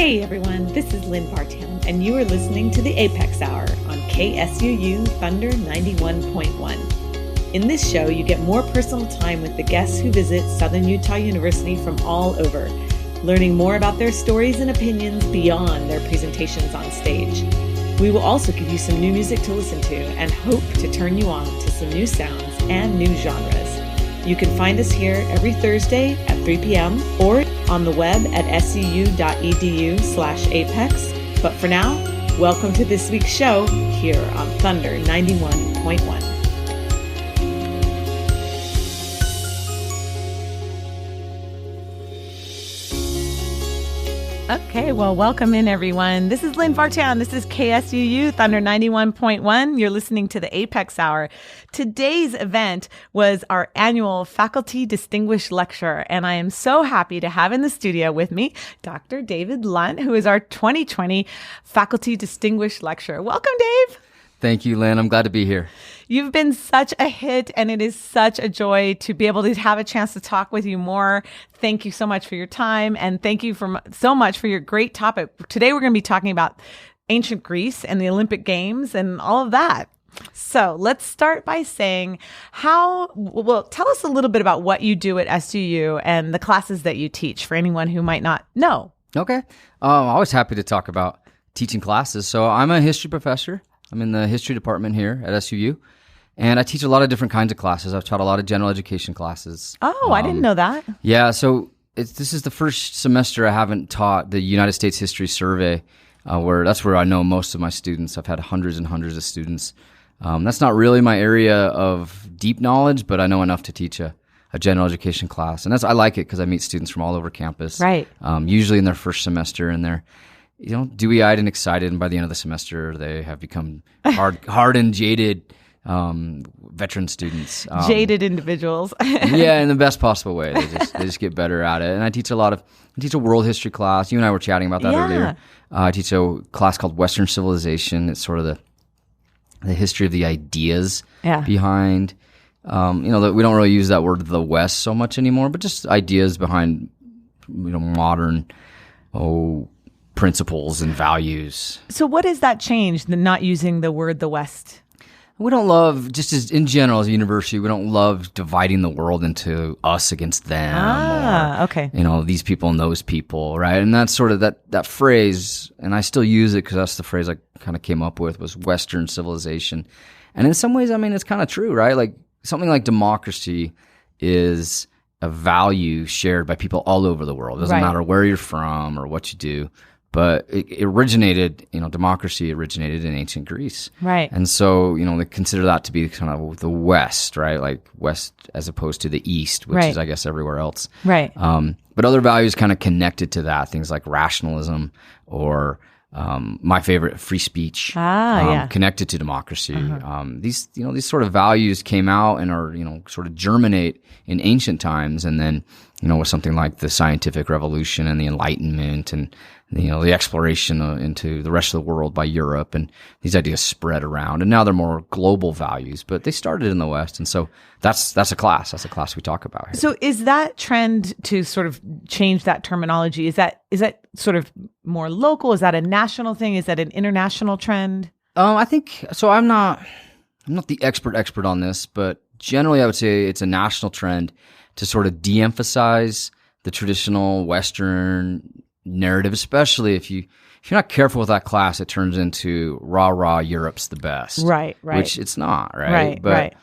Hey everyone, this is Lynn Bartown, and you are listening to the Apex Hour on KSUU Thunder 91.1. In this show, you get more personal time with the guests who visit Southern Utah University from all over, learning more about their stories and opinions beyond their presentations on stage. We will also give you some new music to listen to and hope to turn you on to some new sounds and new genres. You can find us here every Thursday at 3 p.m. or on the web at scu.edu/apex. But for now, welcome to this week's show here on Thunder 91.1. Okay, well, welcome in, everyone. This is Lynn Bartown. This is KSUU Thunder 91.1. You're listening to the Apex Hour. Today's event was our annual Faculty Distinguished Lecture, and I am so happy to have in the studio with me Dr. David Lunt, who is our 2020 Faculty Distinguished Lecturer. Welcome, Dave. Thank you, Lynn. I'm glad to be here. You've been such a hit, and it is such a joy to be able to have a chance to talk with you more. Thank you so much for your time, and thank you so much for your great topic. Today, we're going to be talking about ancient Greece and the Olympic Games and all of that. So let's start by saying tell us a little bit about what you do at SUU and the classes that you teach for anyone who might not know. Okay. I'm always happy to talk about teaching classes. So I'm a history professor. I'm in the history department here at SUU, and I teach a lot of different kinds of classes. I've taught a lot of general education classes. Oh, I didn't know that. Yeah, so this is the first semester I haven't taught the United States History Survey, that's where I know most of my students. I've had hundreds and hundreds of students. That's not really my area of deep knowledge, but I know enough to teach a general education class, and I like it because I meet students from all over campus. Right. Usually in their first semester, and they're dewy-eyed and excited, and by the end of the semester, they have become hard and jaded veteran students. Jaded individuals. Yeah, in the best possible way. They just get better at it. And I teach a world history class. You and I were chatting about that earlier. I teach a class called Western Civilization. It's sort of the history of the ideas behind. That we don't really use that word "the West" so much anymore, but just ideas behind modern principles and values. So what has that changed, not using the word "the West"? We don't love, just as in general as a university, we don't love dividing the world into us against them. Okay. These people and those people, right? And that's sort of that phrase, and I still use it because that's the phrase I kind of came up with, was Western civilization. And in some ways, it's kind of true, right? Like something like democracy is a value shared by people all over the world. It doesn't matter where you're from or what you do. But democracy originated in ancient Greece. Right. And so, they consider that to be kind of the West, right? Like West as opposed to the East, which is, I guess, everywhere else. Right. But other values kind of connected to that, things like rationalism or my favorite, free speech, connected to democracy. These sort of values came out and are, sort of germinate in ancient times. And then, with something like the scientific revolution and the Enlightenment and, the exploration into the rest of the world by Europe, and these ideas spread around. And now they're more global values, but they started in the West. And so that's a class. That's a class we talk about here. So is that trend to sort of change that terminology? Is that sort of more local? Is that a national thing? Is that an international trend? I think so. I'm not the expert on this, but generally I would say it's a national trend to sort of de-emphasize the traditional Western narrative, especially if you're not careful with that class, it turns into rah, Europe's the best. Right. Which it's not, right? But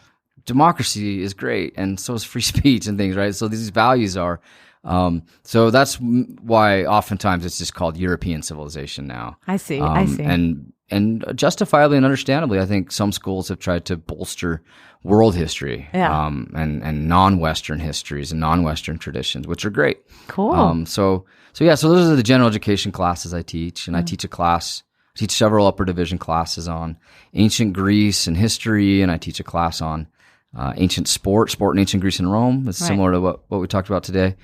democracy is great, and so is free speech and things, right? So these values are. So that's why oftentimes it's just called European civilization now. I see. And justifiably and understandably, I think some schools have tried to bolster world history, and non-Western histories and non-Western traditions, which are great. Cool. So those are the general education classes I teach, and I teach several upper division classes on ancient Greece and history, and I teach a class on ancient sport in ancient Greece and Rome. It's similar to what we talked about today.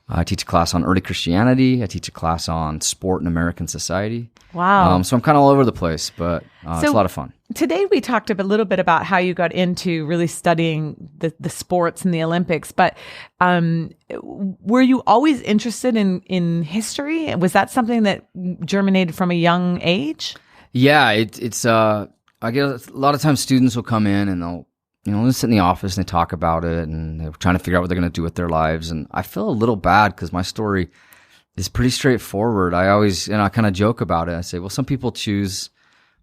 I teach a class on early Christianity. I teach a class on sport in American society. Wow. So I'm kind of all over the place, but it's a lot of fun. today we talked a little bit about how you got into really studying the sports and the Olympics, but were you always interested in history? Was that something that germinated from a young age? Yeah, it's I get a lot of times students will come in and they'll sit in the office and they talk about it and they're trying to figure out what they're going to do with their lives. And I feel a little bad because my story is pretty straightforward. I kind of joke about it. I say, well, some people choose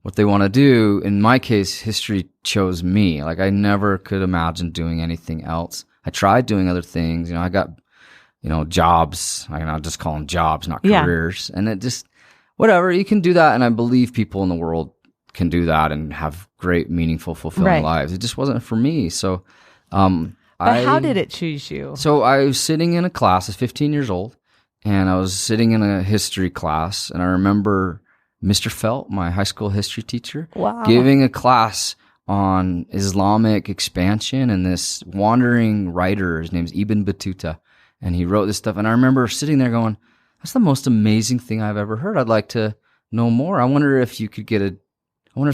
what they want to do. In my case, history chose me. Like I never could imagine doing anything else. I tried doing other things. I got, jobs. I'll just call them jobs, not careers. And it just, whatever, you can do that. And I believe people in the world can do that and have great, meaningful, fulfilling lives. It just wasn't for me. So, but how did it choose you? So I was sitting in a class, I was 15 years old, and I was sitting in a history class, and I remember Mr. Felt, my high school history teacher, giving a class on Islamic expansion, and this wandering writer, his name's Ibn Battuta, and he wrote this stuff. And I remember sitting there going, that's the most amazing thing I've ever heard. I'd like to know more. I wonder if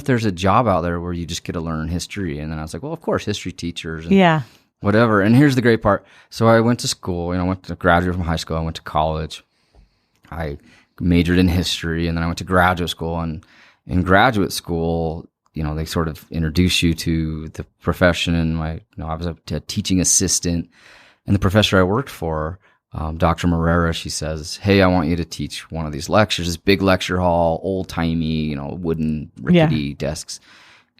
there's a job out there where you just get to learn history. And then I was like, well, of course, history teachers and whatever. And here's the great part. So I went to school, I went to graduate from high school. I went to college. I majored in history, and then I went to graduate school. And in graduate school, they sort of introduce you to the profession. And I was a teaching assistant, and the professor I worked for, Dr. Morera, she says, hey, I want you to teach one of these lectures, this big lecture hall, old timey, wooden, rickety desks.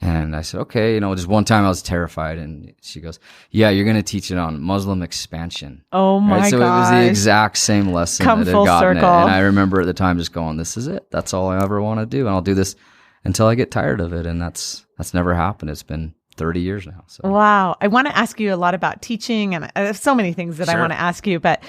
And I said, okay, just one time I was terrified. And she goes, yeah, you're going to teach it on Muslim expansion. Oh my God. So it was the exact same lesson that had gotten it. And I remember at the time just going, this is it. That's all I ever want to do. And I'll do this until I get tired of it. And that's never happened. It's been 30 years now. So. Wow. I want to ask you a lot about teaching, and I have so many things that I want to ask you, but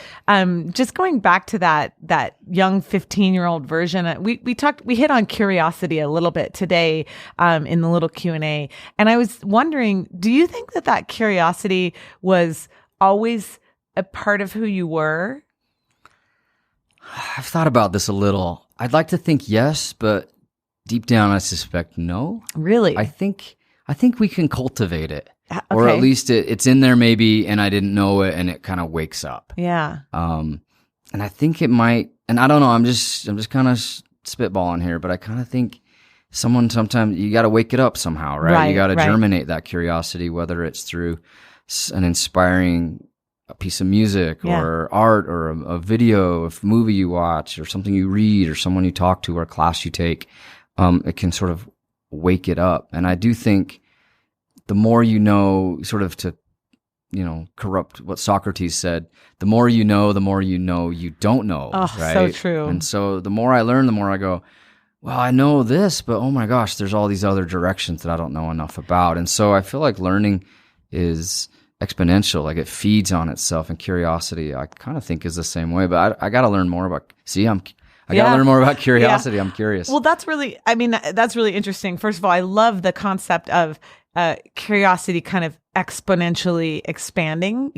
just going back to that young 15-year-old version, we hit on curiosity a little bit today in the little Q&A. And I was wondering, do you think that curiosity was always a part of who you were? I've thought about this a little. I'd like to think yes, but deep down I suspect no. Really? I think we can cultivate it, or at least it's in there maybe, and I didn't know it, and it kind of wakes up. Yeah. And I think it might, and I don't know, I'm just kind of spitballing here, but I kind of think sometimes you got to wake it up somehow, right? You got to germinate that curiosity, whether it's through an inspiring piece of music or art or a video, a movie you watch or something you read or someone you talk to or a class you take. It can sort of wake it up. And I do think the more you know, sort of to, corrupt what Socrates said, the more you know you don't know. Oh, right? So true. And so the more I learn, the more I go, well, I know this, but oh my gosh, there's all these other directions that I don't know enough about. And so I feel like learning is exponential. Like it feeds on itself, and curiosity, I kind of think is the same way, but I got to learn more about, I got to learn more about curiosity. I'm curious. Well, that's really interesting. First of all, I love the concept of curiosity kind of exponentially expanding,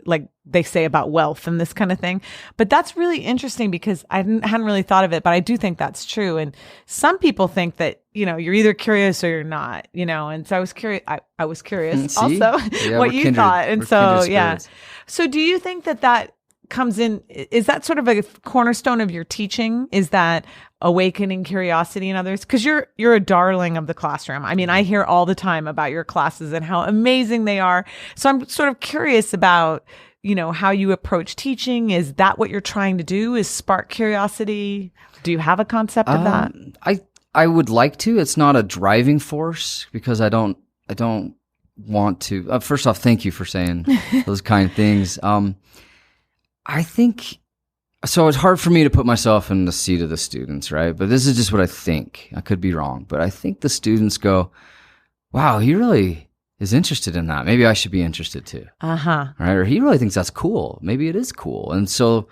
like they say about wealth and this kind of thing. But that's really interesting because I hadn't really thought of it, but I do think that's true. And some people think that, you're either curious or you're not, and so I was curious. I was curious also what you thought. And so, So do you think that comes in, is that sort of a cornerstone of your teaching? Is that awakening curiosity in others? Because you're a darling of the classroom. I mean, I hear all the time about your classes and how amazing they are. So I'm sort of curious about, how you approach teaching. Is that what you're trying to do, is spark curiosity? Do you have a concept of that? I would like to. It's not a driving force because I don't want to. First off, thank you for saying those kind things. I think, so it's hard for me to put myself in the seat of the students, right? But this is just what I think. I could be wrong, but I think the students go, wow, he really is interested in that. Maybe I should be interested too. Right? Or he really thinks that's cool. Maybe it is cool. And so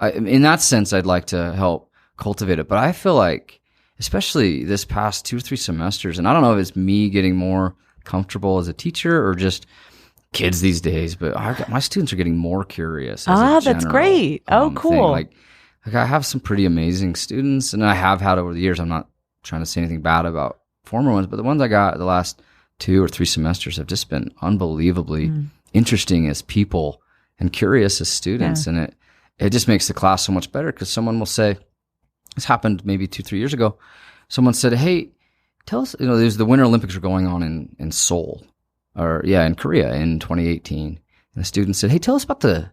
in that sense, I'd like to help cultivate it. But I feel like, especially this past 2 or 3 semesters, and I don't know if it's me getting more comfortable as a teacher or just kids these days, but my students are getting more curious. That's great. Cool. Like I have some pretty amazing students, and I have had over the years. I'm not trying to say anything bad about former ones, but the ones I got the last 2 or 3 semesters have just been unbelievably interesting as people and curious as students. And it just makes the class so much better, because someone will say, this happened maybe 2-3 years ago. Someone said, hey, tell us, there's the Winter Olympics were going on in Seoul, in Korea in 2018. And the student said, hey, tell us about the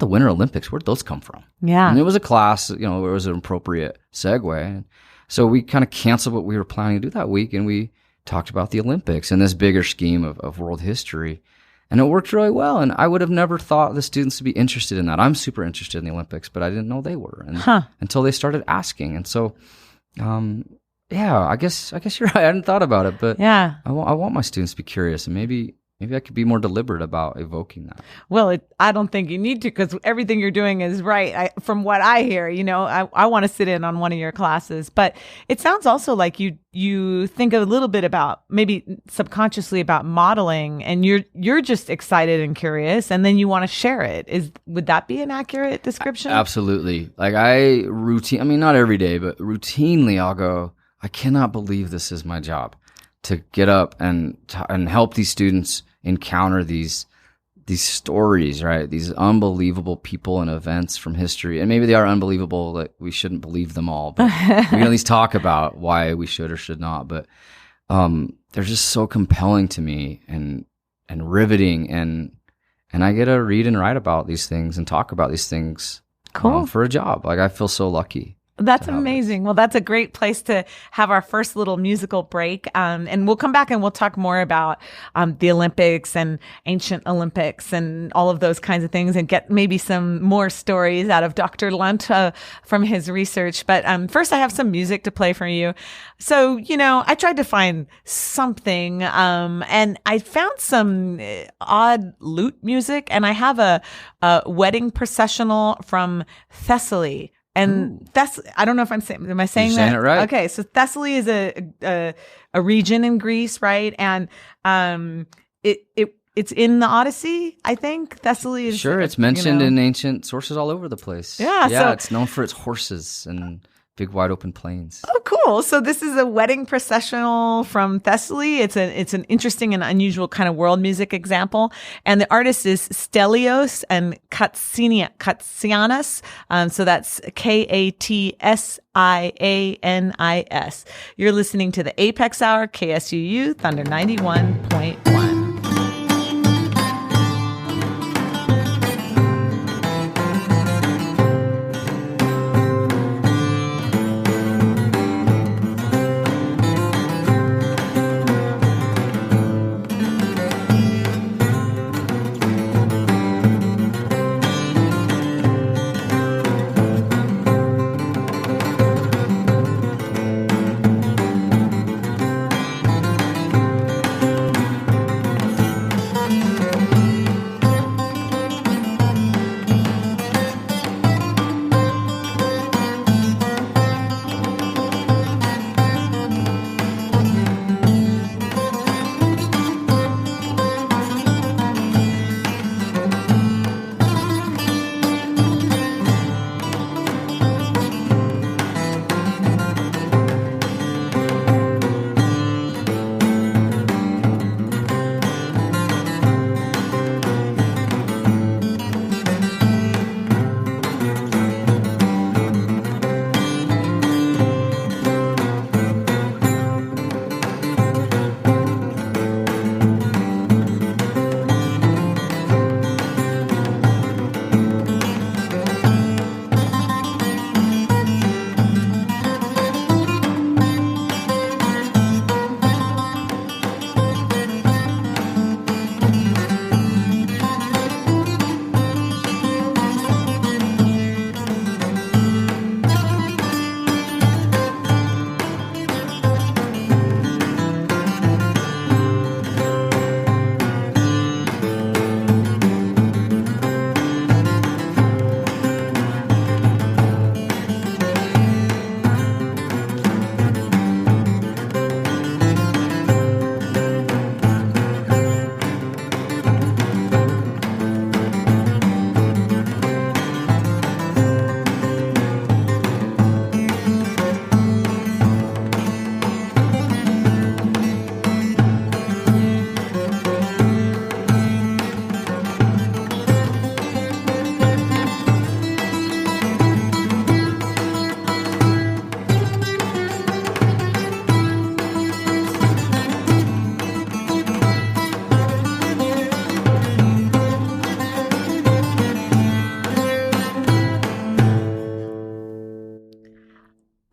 Winter Olympics. Where'd those come from? Yeah. And it was a class, where it was an appropriate segue. And so we kind of canceled what we were planning to do that week, and we talked about the Olympics and this bigger scheme of world history. And it worked really well. And I would have never thought the students would be interested in that. I'm super interested in the Olympics, but I didn't know they were until they started asking. And so, I guess you're right. I hadn't thought about it, but I want my students to be curious, and maybe I could be more deliberate about evoking that. Well, I don't think you need to, because everything you're doing is right. From what I hear, I want to sit in on one of your classes, but it sounds also like you think a little bit about, maybe subconsciously, about modeling, and you're just excited and curious, and then you want to share it. Would that be an accurate description? Absolutely. Like not every day, but routinely I'll go, I cannot believe this is my job, to get up and help these students encounter these stories, right? These unbelievable people and events from history. And maybe they are unbelievable, that we shouldn't believe them all, but we can at least talk about why we should or should not. But they're just so compelling to me and riveting, and I get to read and write about these things and talk about these things for a job. Like, I feel so lucky. That's amazing. Well, that's a great place to have our first little musical break. And we'll come back and we'll talk more about the Olympics and ancient Olympics and all of those kinds of things, and get maybe some more stories out of Dr. Lunt from his research. But first, I have some music to play for you. So, I tried to find something, and I found some odd lute music, and I have a wedding processional from Thessaly. And I don't know if am I saying You're saying that? It right. Okay. So Thessaly is a region in Greece, right? And, it's in the Odyssey, I think. Thessaly is. Sure. It's mentioned in ancient sources all over the place. Yeah. Yeah. It's known for its horses and big wide open plains. Oh, cool. So this is a wedding processional from Thessaly. It's an interesting and unusual kind of world music example. And the artist is Stelios and Katsianis. So that's Katsianis. You're listening to the Apex Hour, KSUU, Thunder 91.1.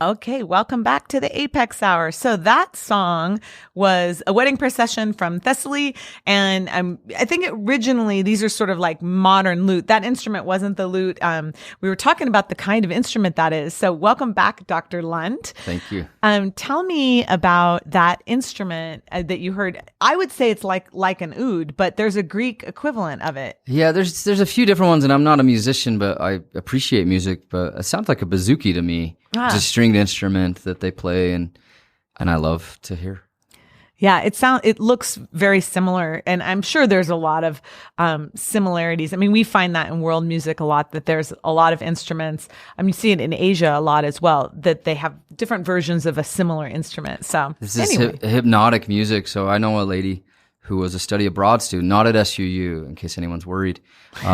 Okay, welcome back to the Apex Hour. So that song was a wedding procession from Thessaly, and I think originally these are sort of like modern lute. That instrument wasn't the lute. We were talking about the kind of instrument that is. So welcome back, Dr. Lunt. Thank you. Tell me about that instrument that you heard. I would say it's like an oud, but there's a Greek equivalent of it. Yeah, there's a few different ones, and I'm not a musician, but I appreciate music. But it sounds like a bouzouki to me. It's a stringed instrument that they play, and I love to hear. Yeah, it looks very similar, and I'm sure there's a lot of similarities. I mean, we find that in world music a lot, that there's a lot of instruments. I mean, you see it in Asia a lot as well, that they have different versions of a similar instrument. So this is hypnotic music. So I know a lady who was a study abroad student, not at SUU, in case anyone's worried,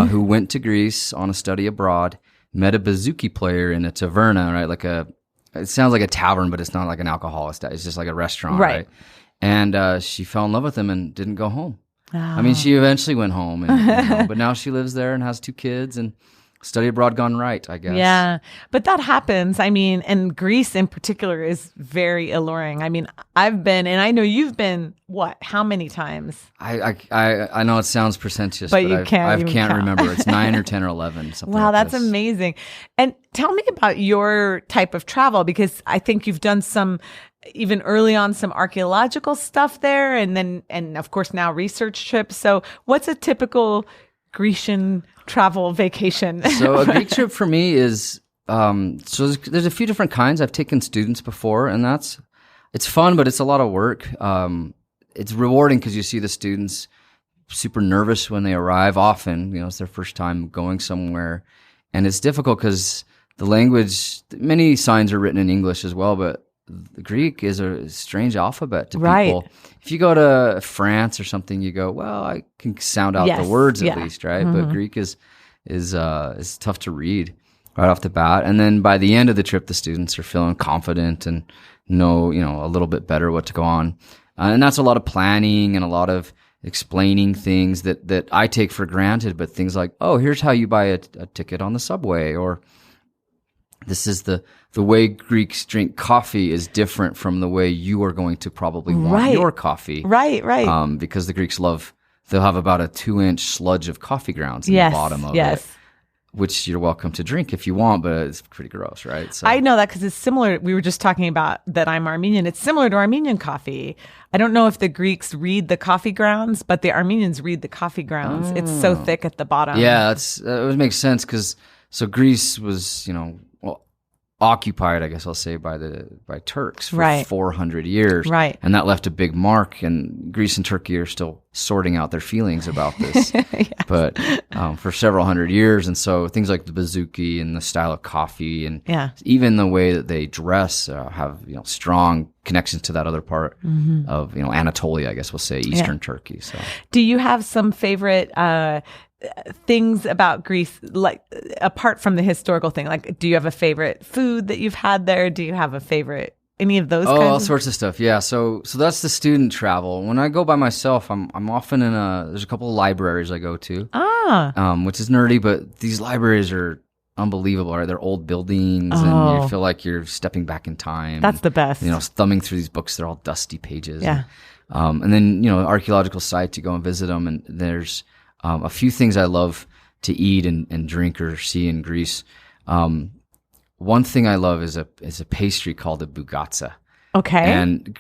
who went to Greece on a study abroad, met a bouzouki player in a taverna, right? It sounds like a tavern, but it's not like an alcohol. It's just like a restaurant, right? And she fell in love with him and didn't go home. Oh. I mean, she eventually went home, but now she lives there and has 2 kids and study abroad gone right, I guess. Yeah, but that happens. I mean, and Greece in particular is very alluring. I mean, I've been, and I know you've been, how many times? I know it sounds pretentious, but I can't remember. It's 9 or 10 or 11. Something wow, like that's this. amazing. And tell me about your type of travel, because I think you've done even early on, some archaeological stuff there, and of course now research trips. So what's a typical Grecian travel vacation? So a Greek trip for me is, so there's a few different kinds. I've taken students before, and it's fun, but it's a lot of work. It's rewarding because you see the students super nervous when they arrive. Often, it's their first time going somewhere, and it's difficult because the language, many signs are written in English as well, but the Greek is a strange alphabet to people. If you go to France or something, you go, well, I can sound out the words at least, right? Mm-hmm. But Greek is tough to read right off the bat. And then by the end of the trip, the students are feeling confident and know, a little bit better what to go on. And that's a lot of planning and a lot of explaining things that I take for granted, but things like, oh, here's how you buy a ticket on the subway, or this is the way Greeks drink coffee is different from the way you are going to probably want your coffee. Right. Because the Greeks they'll have about a 2-inch sludge of coffee grounds in the bottom of it, which you're welcome to drink if you want, but it's pretty gross, right? So I know that because it's similar. We were just talking about that I'm Armenian. It's similar to Armenian coffee. I don't know if the Greeks read the coffee grounds, but the Armenians read the coffee grounds. It's so thick at the bottom. Yeah, it makes sense because Greece was, occupied, I guess I'll say, by Turks for 400 years. Right. And that left a big mark, and Greece and Turkey are still sorting out their feelings about this. Yes. But for several hundred years, and so things like the bouzouki and the style of coffee and even the way that they dress have strong connections to that other part of Anatolia, I guess we'll say, Eastern Turkey. So do you have some favorite things about Greece, like apart from the historical thing? Like, do you have a favorite food that you've had there? Do you have a favorite, any of those kinds? All sorts of stuff. Yeah. So that's the student travel. When I go by myself, I'm often there's a couple of libraries I go to, which is nerdy, but these libraries are unbelievable, right? They're old buildings and you feel like you're stepping back in time. That's the best. Thumbing through these books, they're all dusty pages. Yeah. And then, archaeological sites, you go and visit them, and there's a few things I love to eat and drink or see in Greece. One thing I love is a pastry called a bougatsa. Okay. And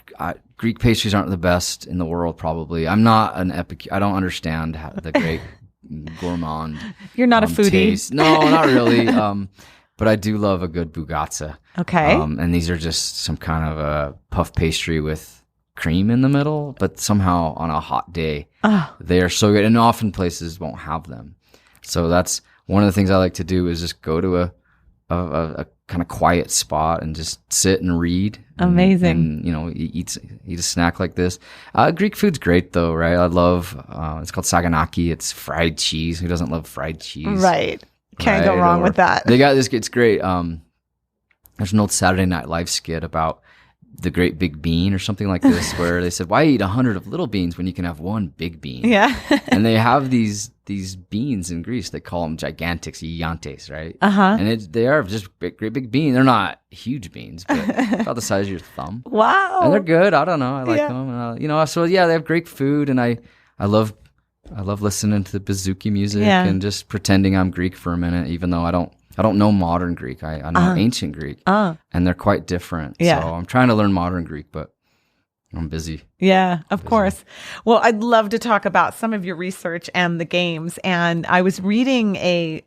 Greek pastries aren't the best in the world, probably. I'm not an epicure. I don't understand the great gourmand. You're not a foodie. Taste. No, not really. But I do love a good bougatsa. Okay. And these are just some kind of a puff pastry with cream in the middle, but somehow on a hot day, they are so good. And often places won't have them. So that's one of the things I like to do, is just go to a kind of quiet spot and just sit and read. Amazing. And eat a snack like this. Greek food's great though, right? I love, it's called saganaki. It's fried cheese. Who doesn't love fried cheese? Right. Can't go wrong with that. They got this. It's great. There's an old Saturday Night Live skit about the Great Big Bean or something like this, where they said, why eat 100 of little beans when you can have one big bean? Yeah. And they have these beans in Greece. They call them gigantics, gigantes, right? And they are just great big beans. They're not huge beans, but about the size of your thumb. Wow. And they're good. I don't know. I like them. So yeah, they have great food, and I love listening to the bouzouki music and just pretending I'm Greek for a minute, even though I don't know modern Greek. I know ancient Greek, and they're quite different. Yeah. So I'm trying to learn modern Greek, but I'm busy. Yeah, of course. Well, I'd love to talk about some of your research and the games. And I was reading a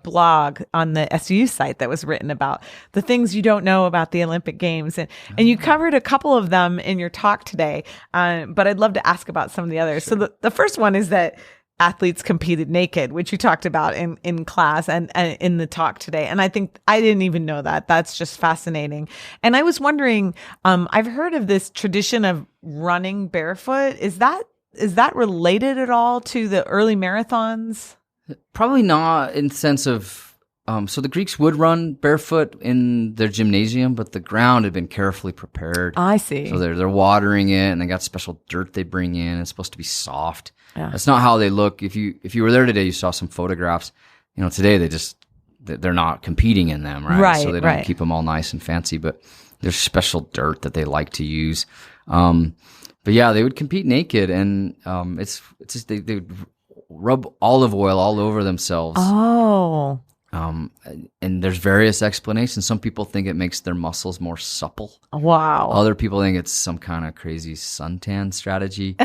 blog on the SU site that was written about the things you don't know about the Olympic Games. And you covered a couple of them in your talk today, but I'd love to ask about some of the others. Sure. So the first one is that athletes competed naked, which you talked about in class and in the talk today. And I think I didn't even know that. That's just fascinating. And I was wondering, I've heard of this tradition of running barefoot. Is that related at all to the early marathons? Probably not in the sense of, so the Greeks would run barefoot in their gymnasium, but the ground had been carefully prepared. I see. So they're watering it, and they got special dirt they bring in. It's supposed to be soft. Yeah. That's not how they look. If you were there today, you saw some photographs. Today they're not competing in them, right? Right. So they don't keep them all nice and fancy, but there's special dirt that they like to use. But yeah, they would compete naked, and it's just they would rub olive oil all over themselves. Oh. And there's various explanations. Some people think it makes their muscles more supple. Wow. Other people think it's some kind of crazy suntan strategy.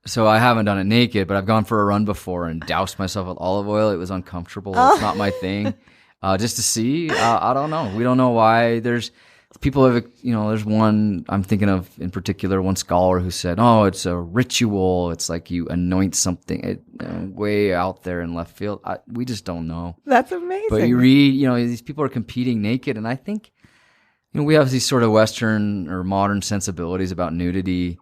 So I haven't done it naked, but I've gone for a run before and doused myself with olive oil. It was uncomfortable. It's not my thing. Just to see, I don't know. We don't know why. There's people have, there's one I'm thinking of in particular, one scholar who said, oh, it's a ritual. It's like you anoint something way out there in left field. We just don't know. That's amazing. But you read, these people are competing naked. And I think, we have these sort of Western or modern sensibilities about nudity.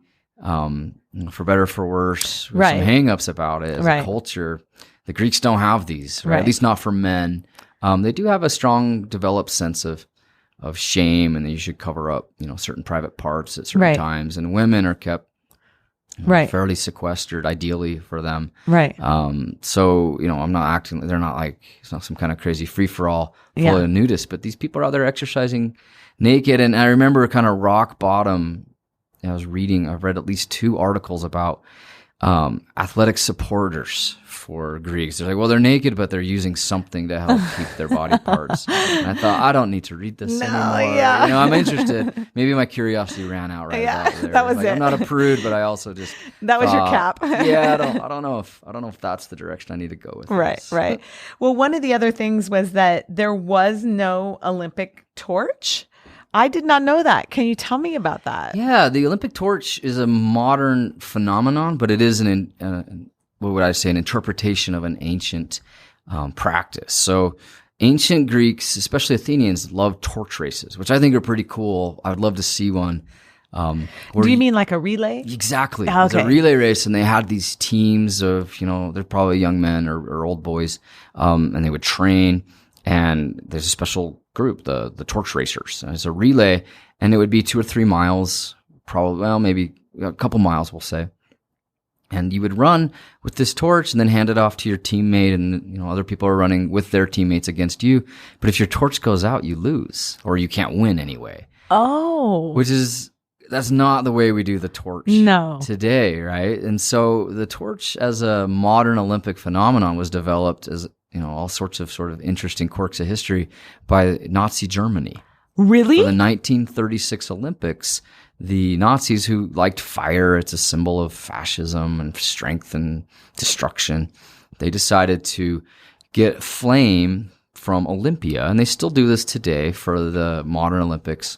For better or for worse, with some hang-ups about it as a culture. The Greeks don't have these, right? At least not for men. They do have a strong developed sense of shame, and that you should cover up, certain private parts at certain times. And women are kept fairly sequestered, ideally for them. Right. So, I'm not acting, they're not like, it's not some kind of crazy free-for-all full of nudists, but these people are out there exercising naked. And I remember kind of rock bottom, I've read at least 2 articles about athletic supporters for Greeks. They're like, well, they're naked, but they're using something to help keep their body parts. And I thought, I don't need to read this anymore. Yeah. I'm interested. Maybe my curiosity ran out about there. That was it. I'm not a prude, but I also just that was your cap. Yeah, I don't know if that's the direction I need to go with. Right. But, well, one of the other things was that there was no Olympic torch. I did not know that. Can you tell me about that? Yeah, the Olympic torch is a modern phenomenon, but it is an interpretation of an ancient practice. So ancient Greeks, especially Athenians, loved torch races, which I think are pretty cool. I would love to see one. Do you mean like a relay? Exactly. Okay. It's a relay race, and they had these teams of, they're probably young men or old boys, and they would train. And there's a special group, the torch racers. It's a relay, and it would be 2 or 3 miles, maybe a couple miles, we'll say. And you would run with this torch and then hand it off to your teammate, and other people are running with their teammates against you. But if your torch goes out, you lose, or you can't win anyway. Oh. That's not the way we do the torch today, right? And so the torch as a modern Olympic phenomenon was developed as all sorts of sort of interesting quirks of history by Nazi Germany. Really? For the 1936 Olympics, the Nazis, who liked fire, it's a symbol of fascism and strength and destruction, they decided to get flame from Olympia, and they still do this today for the modern Olympics.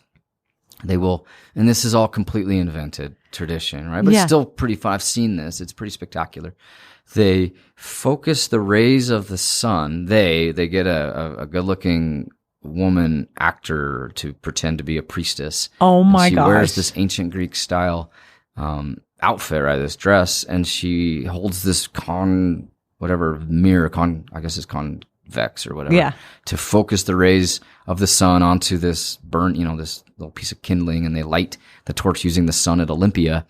They will, and this is all completely invented tradition, right? But it's still pretty fun. I've seen this. It's pretty spectacular. They focus the rays of the sun. They get a good-looking woman actor to pretend to be a priestess. Oh my gosh. She wears this ancient Greek style outfit, right? This dress, and she holds this mirror, vex or whatever, to focus the rays of the sun onto this this little piece of kindling, and they light the torch using the sun at Olympia.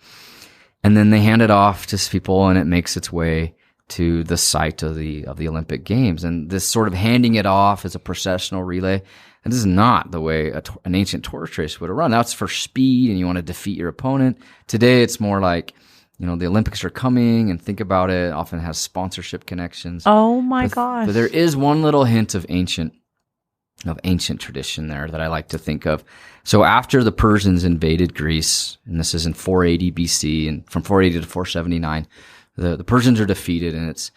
And then they hand it off to people, and it makes its way to the site of the Olympic Games. And this sort of handing it off as a processional relay, and this is not the way an ancient torch race would have run. That's for speed, and you want to defeat your opponent. Today, it's more like, the Olympics are coming, and think about it, often has sponsorship connections. Oh my gosh. But there is one little hint of ancient tradition there that I like to think of. So after the Persians invaded Greece, and this is in 480 BC, and from 480 to 479, the Persians are defeated, and it's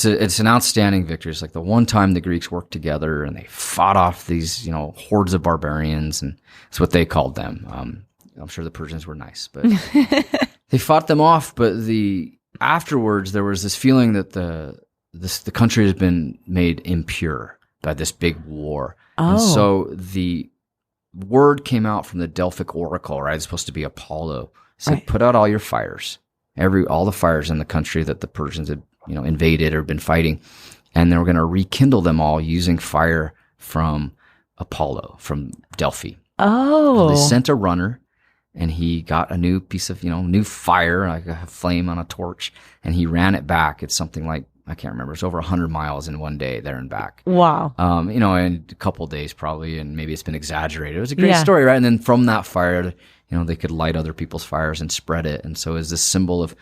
an outstanding victory. It's like the one time the Greeks worked together and they fought off these, hordes of barbarians, and that's what they called them. I'm sure the Persians were nice, but they fought them off. But afterwards, there was this feeling that the country has been made impure by this big war. Oh. And so the word came out from the Delphic oracle, right? It's supposed to be Apollo. It said, put out all your fires, all the fires in the country that the Persians had, invaded or been fighting. And they were going to rekindle them all using fire from Apollo, from Delphi. Oh. And they sent a runner, and he got a new piece of, new fire, like a flame on a torch, and he ran it back. It's something like, I can't remember. It's over 100 miles in one day there and back. Wow. In a couple of days probably, and maybe it's been exaggerated. It was a great story, right? And then from that fire, they could light other people's fires and spread it. And so it's this symbol of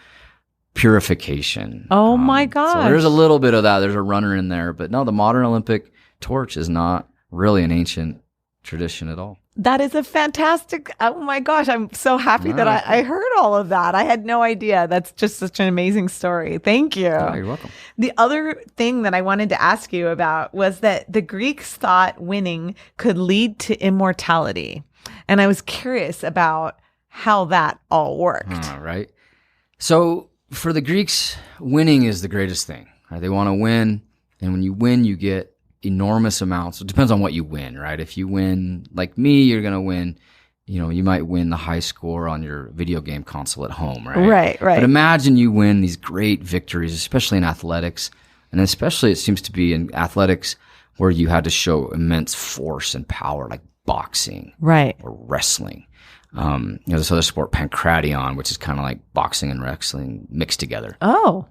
purification. Oh my gosh. So there's a little bit of that. There's a runner in there. But no, the modern Olympic torch is not really an ancient tradition at all. That is a fantastic, oh my gosh, I'm so happy that I heard all of that. I had no idea. That's just such an amazing story. Thank you. Oh, you're welcome. The other thing that I wanted to ask you about was that the Greeks thought winning could lead to immortality. And I was curious about how that all worked. All right. So for the Greeks, winning is the greatest thing. Right? They want to win. And when you win, you get enormous amounts. It depends on what you win, right? If you win, like me, you're going to win, you might win the high score on your video game console at home, right? Right. But imagine you win these great victories, especially in athletics. And especially it seems to be in athletics where you had to show immense force and power, like boxing. Right. Or wrestling. This other sport, pancration, which is kind of like boxing and wrestling mixed together. Oh.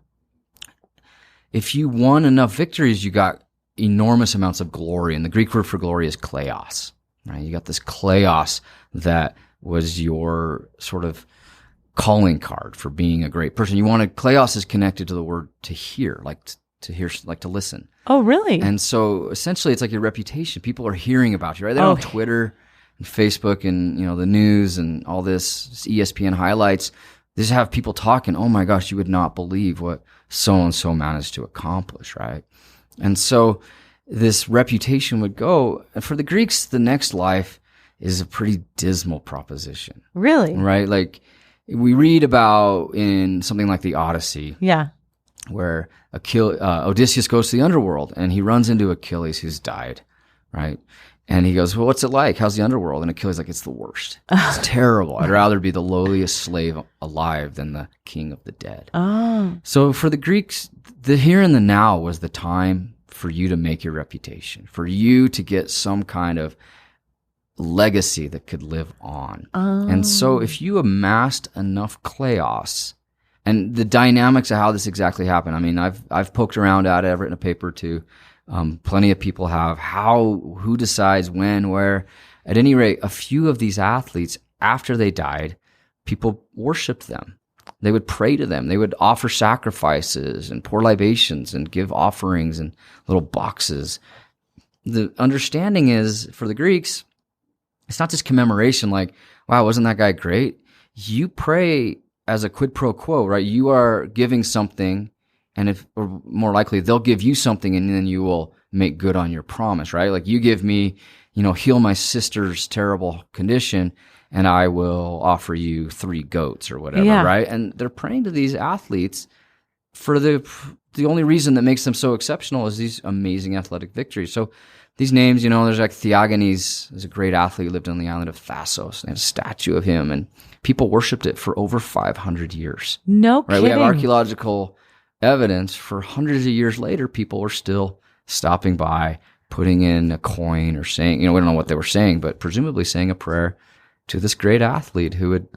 If you won enough victories, you got enormous amounts of glory, and the Greek word for glory is kleos, right? You got this kleos that was your sort of calling card for being a great person. Kleos is connected to the word to hear, like to hear, like to listen. Oh, really? And so essentially it's like your reputation. People are hearing about you, right? They're on Twitter and Facebook and, the news and all this ESPN highlights. They just have people talking, oh my gosh, you would not believe what so-and-so managed to accomplish, right? And so this reputation would go. And for the Greeks, the next life is a pretty dismal proposition. Really? Right? Like we read about in something like the Odyssey. Yeah. Where Odysseus goes to the underworld and he runs into Achilles who's died, right? And he goes, well, what's it like? How's the underworld? And Achilles is like, it's the worst. It's terrible. I'd rather be the lowliest slave alive than the king of the dead. Oh. So for the Greeks, the here and the now was the time for you to make your reputation, for you to get some kind of legacy that could live on. Oh. And so if you amassed enough kleos, and the dynamics of how this exactly happened, I mean, I've poked around at it, I've written a paper too. Plenty of people have. Who decides when, where? At any rate, a few of these athletes, after they died, people worshipped them. They would pray to them. They would offer sacrifices and pour libations and give offerings in little boxes. The understanding is, for the Greeks, it's not just commemoration like, wow, wasn't that guy great? You pray as a quid pro quo, right? You are giving something, and or more likely, they'll give you something, and then you will make good on your promise, right? Like you give me, heal my sister's terrible condition, and I will offer you 3 goats or whatever, right? And they're praying to these athletes for the only reason that makes them so exceptional is these amazing athletic victories. So these names, there's like Theagenes, is a great athlete who lived on the island of Thasos. They have a statue of him, and people worshipped it for over 500 years. No kidding. Right? We have archaeological evidence for hundreds of years later, people were still stopping by, putting in a coin or saying, we don't know what they were saying, but presumably saying a prayer to this great athlete who had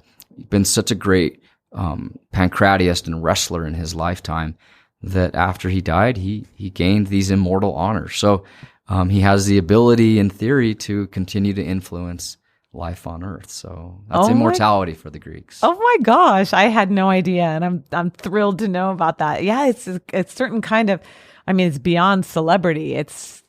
been such a great pancratiast and wrestler in his lifetime that after he died, he gained these immortal honors. So he has the ability, in theory, to continue to influence life on Earth. So that's immortality for the Greeks. Oh my gosh, I had no idea, and I'm thrilled to know about that. Yeah, it's certain kind of, it's beyond celebrity. It's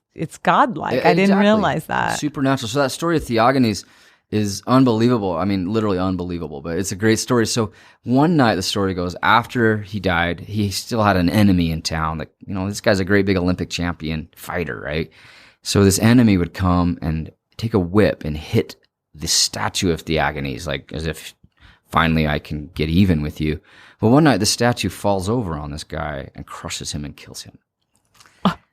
godlike. I didn't realize that. Supernatural. So that story of Theogenes is unbelievable. Literally unbelievable, but it's a great story. So one night, the story goes, after he died, he still had an enemy in town. Like, this guy's a great big Olympic champion fighter, right? So this enemy would come and take a whip and hit the statue of Theogenes, like as if finally I can get even with you. But one night, the statue falls over on this guy and crushes him and kills him.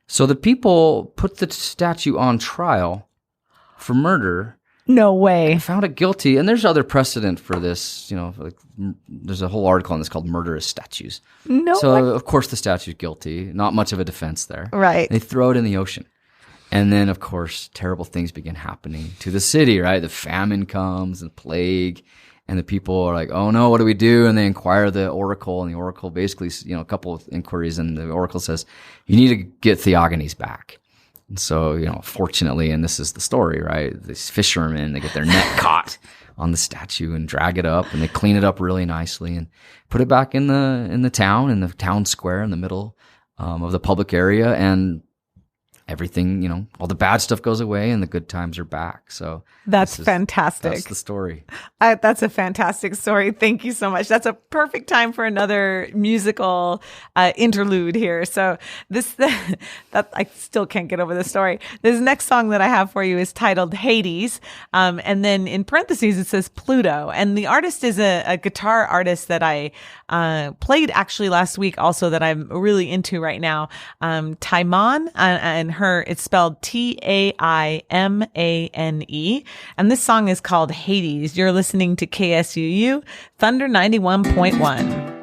So the people put the statue on trial for murder. No way. Found it guilty. And there's other precedent for this. There's a whole article on this called Murderous Statues. So, of course, the statue's guilty. Not much of a defense there. Right. They throw it in the ocean. And then, of course, terrible things begin happening to the city, right? The famine comes and plague. And the people are like, oh, no, what do we do? And they inquire the oracle. And the oracle basically, a couple of inquiries. And the oracle says, you need to get Theogenes back. And so, fortunately, and this is the story, right? These fishermen, they get their net caught on the statue and drag it up, and they clean it up really nicely and put it back in the town square in the middle of the public area, and everything, all the bad stuff goes away and the good times are back. So that's fantastic. That's the story. That's a fantastic story. Thank you so much. That's a perfect time for another musical interlude here. So that I still can't get over the story. This next song that I have for you is titled Hades. And then in parentheses, it says Pluto. And the artist is a guitar artist that I played actually last week also that I'm really into right now. Taimane, and it's spelled Taimane. And this song is called Hades. You're listening to KSUU Thunder 91.1.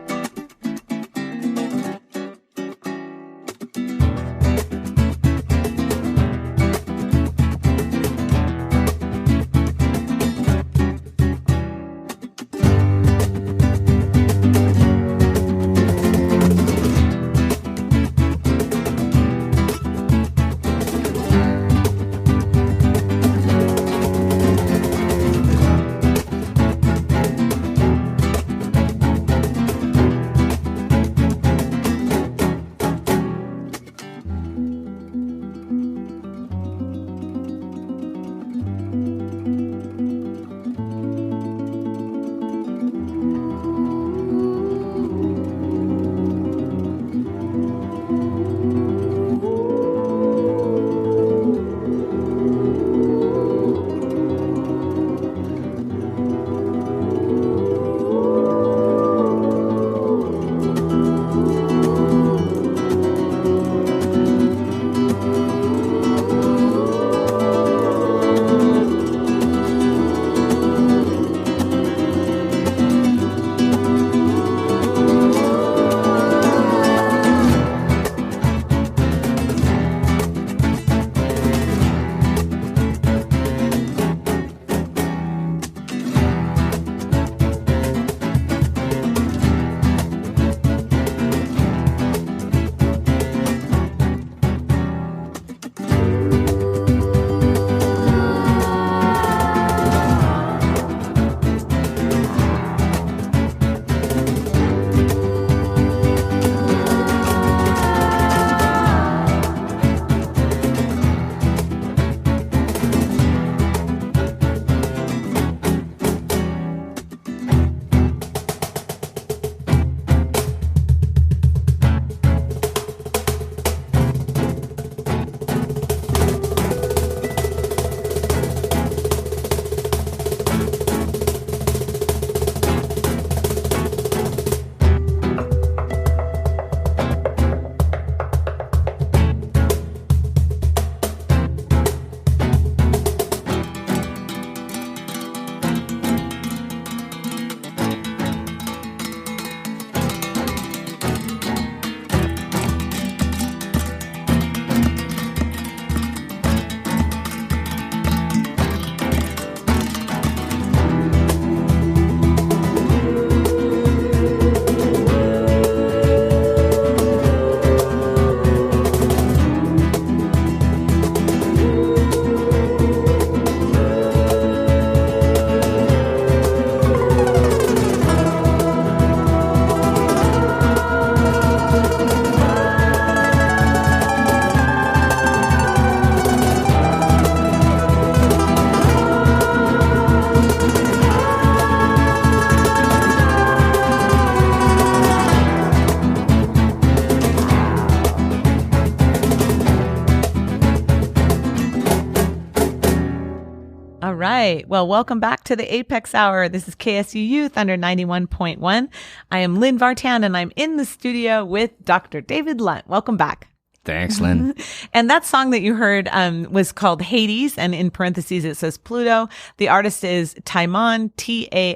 right. Well, welcome back to the Apex Hour. This is KSUU Thunder 91.1. I am Lynn Vartan, and I'm in the studio with Dr. David Lunt. Welcome back. Thanks, Lynn. And that song that you heard was called Hades, and in parentheses it says Pluto. The artist is Taimane, Taimane,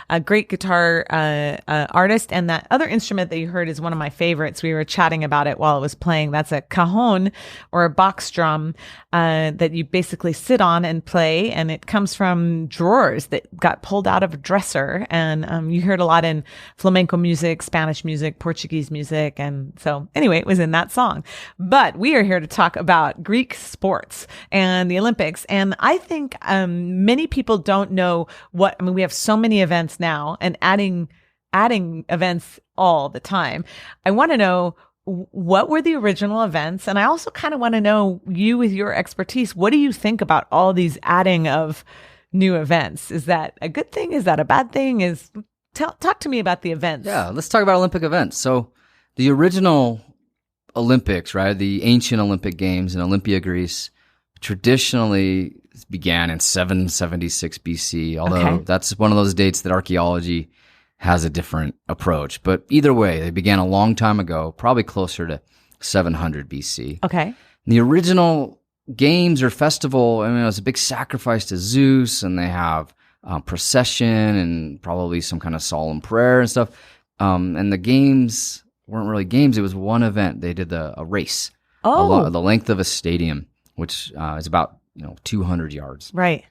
a great guitar artist. And that other instrument that you heard is one of my favorites. We were chatting about it while it was playing. That's a cajon, or a box drum, that you basically sit on and play. And it comes from drawers that got pulled out of a dresser. And you heard a lot in flamenco music, Spanish music, Portuguese music. And so anyway, it was in that song. But we are here to talk about Greek sports and the Olympics. And I think many people don't know we have so many events now, and adding events all the time. I want to know, what were the original events? And I also kind of want to know, you with your expertise, what do you think about all these adding of new events? Is that a good thing? Is that a bad thing? Talk to me about the events. Yeah, let's talk about Olympic events. So the original Olympics, right? The ancient Olympic Games in Olympia, Greece, traditionally began in 776 BC, although that's one of those dates that archaeology has a different approach. But either way, they began a long time ago, probably closer to 700 BC. Okay. The original games or festival, it was a big sacrifice to Zeus, and they have procession and probably some kind of solemn prayer and stuff. And the games weren't really games. It was one event. They did a race, the length of a stadium, which is about 200 yards. Right.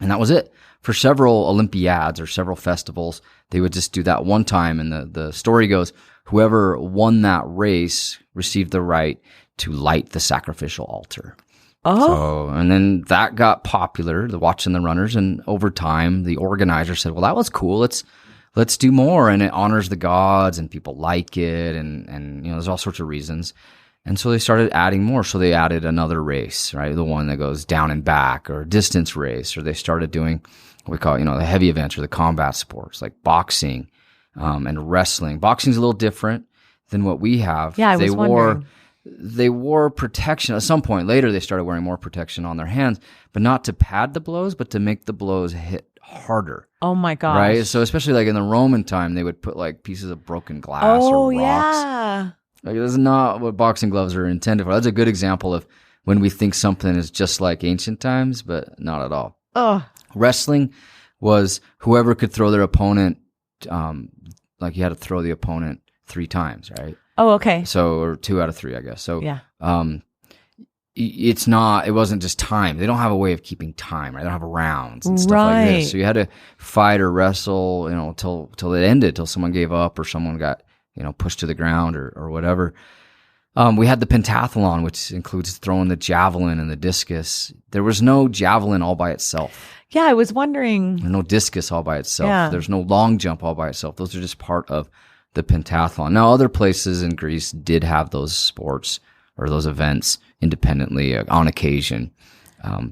And that was it. For several Olympiads or several festivals, they would just do that one time. And the story goes, whoever won that race received the right to light the sacrificial altar. Oh. And then that got popular, the watching the runners. And over time, the organizer said, well, that was cool. Let's do more. And it honors the gods, and people like it. And there's all sorts of reasons. And so they started adding more. So they added another race, right? The one that goes down and back, or a distance race, or they started doing what we call, the heavy events or the combat sports like boxing, and wrestling. Boxing's a little different than what we have. Yeah, I was wondering. They wore protection. At some point later, they started wearing more protection on their hands, but not to pad the blows, but to make the blows hit harder. Oh my gosh. Right? So especially like in the Roman time, they would put like pieces of broken glass or rocks. Yeah. Like, that's not what boxing gloves are intended for. That's a good example of when we think something is just like ancient times, but not at all. Oh. Wrestling was whoever could throw their opponent, like you had to throw the opponent 3 times, right? Oh, okay. So, or 2 out of 3, I guess. So, yeah. It wasn't just time. They don't have a way of keeping time, right? They don't have rounds and stuff like this. So you had to fight or wrestle, till it ended, till someone gave up or someone got, pushed to the ground or whatever. We had the pentathlon, which includes throwing the javelin and the discus. There was no javelin all by itself. Yeah, I was wondering. There's no discus all by itself. Yeah. There's no long jump all by itself. Those are just part of the pentathlon. Now, other places in Greece did have those sports or those events independently on occasion,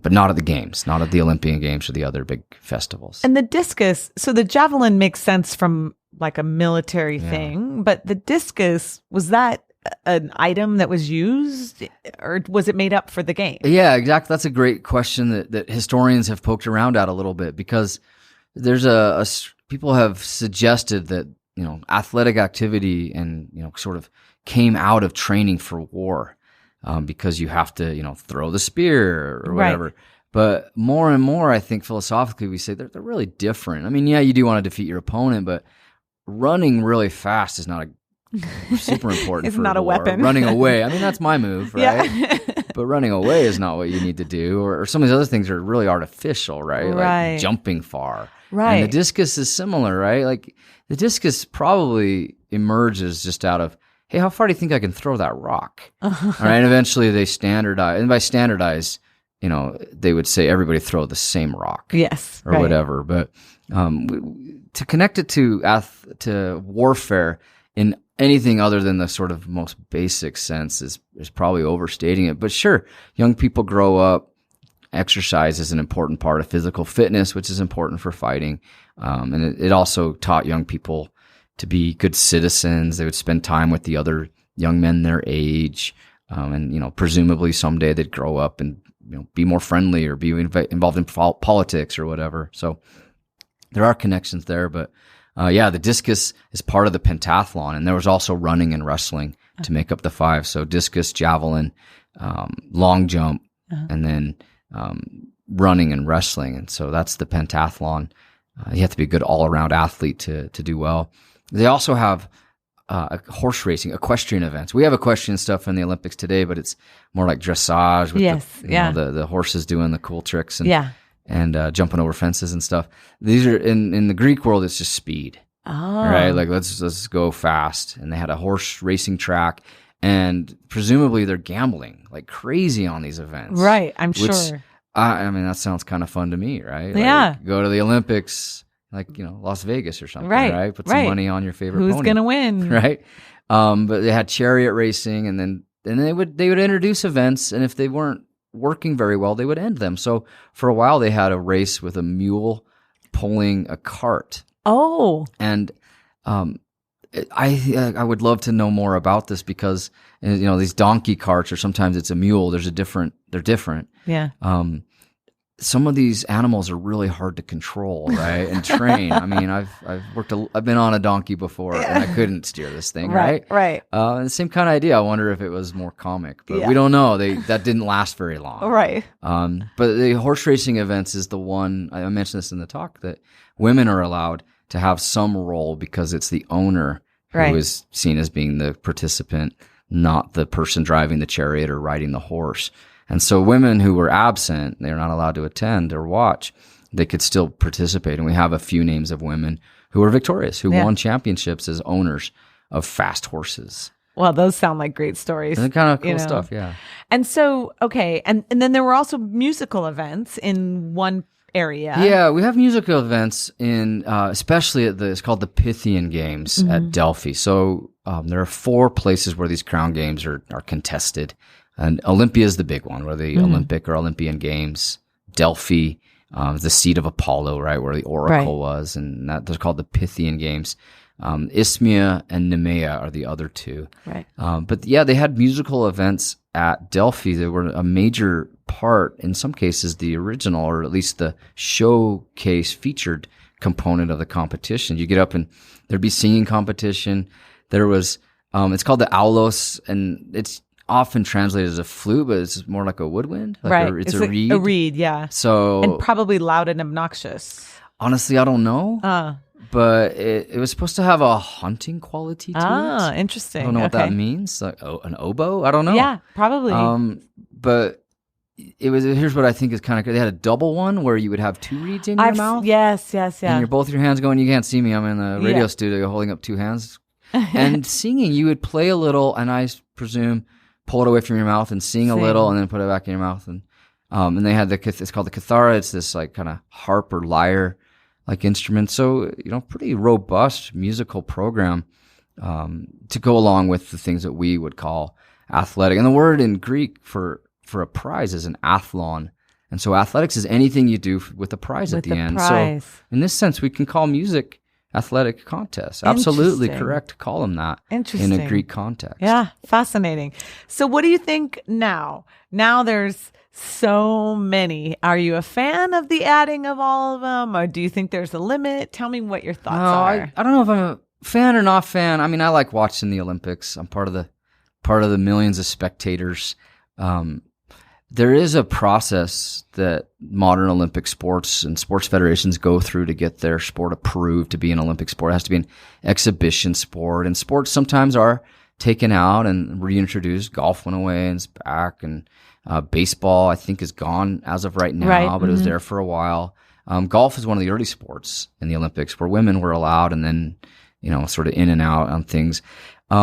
but not at the games, not at the Olympian Games or the other big festivals. And the discus, so the javelin makes sense from like a military thing, but the discus, was that an item that was used, or was it made up for the game? Yeah, exactly. That's a great question that historians have poked around at a little bit, because there's people have suggested that, athletic activity and, sort of came out of training for war, because you have to, throw the spear or whatever. Right. But more and more, I think philosophically, we say they're really different. I mean, yeah, you do want to defeat your opponent, but running really fast is not super important. It's for not a war. weapon. Running away, I mean, that's my move, right? Yeah. But running away is not what you need to do. Or some of these other things are really artificial, right? Like jumping far. Right. And the discus is similar, right? Like the discus probably emerges just out of, hey, how far do you think I can throw that rock? Uh-huh. All right. And eventually they standardize. And by standardize, they would say everybody throw the same rock. Yes. Or whatever. But to connect it to warfare in anything other than the sort of most basic sense is probably overstating it. But sure, young people grow up. Exercise is an important part of physical fitness, which is important for fighting. And it also taught young people to be good citizens. They would spend time with the other young men their age. And, presumably someday they'd grow up and be more friendly or be involved in politics or whatever. So there are connections there, but the discus is part of the pentathlon, and there was also running and wrestling to make up the 5. So discus, javelin, long jump, and then running and wrestling. And so that's the pentathlon. You have to be a good all-around athlete to do well. They also have horse racing, equestrian events. We have equestrian stuff in the Olympics today, but it's more like dressage with the horses doing the cool tricks and jumping over fences and stuff. These are in the Greek world, it's just speed. Oh. Right? Like let's go fast. And they had a horse racing track, and presumably they're gambling like crazy on these events. Right, I'm sure. I mean, that sounds kind of fun to me, right? Yeah. Like, go to the Olympics, like, Las Vegas or something, right? Put some money on your favorite pony. Who's going to win? Right? But they had chariot racing, and then they would introduce events, and if they weren't working very well, they would end them. So for a while, they had a race with a mule pulling a cart. Oh. And I would love to know more about this because, these donkey carts, or sometimes it's a mule, they're different. Yeah. Some of these animals are really hard to control, right? And train. I mean, I've been on a donkey before, and I couldn't steer this thing, right? Right. The same kind of idea. I wonder if it was more comic, but we don't know. That didn't last very long, right? But the horse racing events is the one I mentioned this in the talk, that women are allowed to have some role because it's the owner who is seen as being the participant, not the person driving the chariot or riding the horse. And so women who were absent, they're not allowed to attend or watch. They could still participate. And we have a few names of women who were victorious, who won championships as owners of fast horses. Well, those sound like great stories. And kind of cool stuff, yeah. And so, okay. And then there were also musical events in one area. Yeah, we have musical events in, especially it's called the Pythian Games at Delphi. So there are 4 places where these crown games are contested. And Olympia is the big one, where the Olympic or Olympian Games. Delphi, the seat of Apollo, right, where the oracle was, and they're called the Pythian Games. Isthmia and Nemea are the other 2. Right. But they had musical events at Delphi that were a major part, in some cases, the original, or at least the showcase featured component of the competition. You get up and there'd be singing competition. There was, it's called the aulos, and it's often translated as a flute, but it's more like a woodwind. Like it's a reed. A reed, yeah. So, and probably loud and obnoxious. Honestly, I don't know. But it was supposed to have a hunting quality to it. Ah, interesting. I don't know what that means. Like an oboe? I don't know. Yeah, probably. But here's what I think is kind of good. They had a double one where you would have 2 reeds in your mouth. Yes. And both your hands going, you can't see me, I'm in the radio studio holding up 2 hands. And singing, you would play a little, and I presume pull it away from your mouth and sing a little, and then put it back in your mouth. And they had it's called the kithara. It's this like kind of harp or lyre like instrument. So, pretty robust musical program to go along with the things that we would call athletic. And the word in Greek for a prize is an athlon. And so athletics is anything you do with a prize at the end. Prize. So in this sense, we can call music athletic contests. Absolutely correct to call them that in a Greek context. Yeah, fascinating. So what do you think now? Now there's so many. Are you a fan of the adding of all of them, or do you think there's a limit? Tell me what your thoughts are. I don't know if I'm a fan or not fan. I mean, I like watching the Olympics. I'm part of the millions of spectators. There is a process that modern Olympic sports and sports federations go through to get their sport approved to be an Olympic sport. It has to be an exhibition sport, and sports sometimes are taken out and reintroduced. Golf went away and it's back, and baseball, I think, is gone as of right now, but it was there for a while. Golf is one of the early sports in the Olympics where women were allowed, and then, sort of in and out on things. I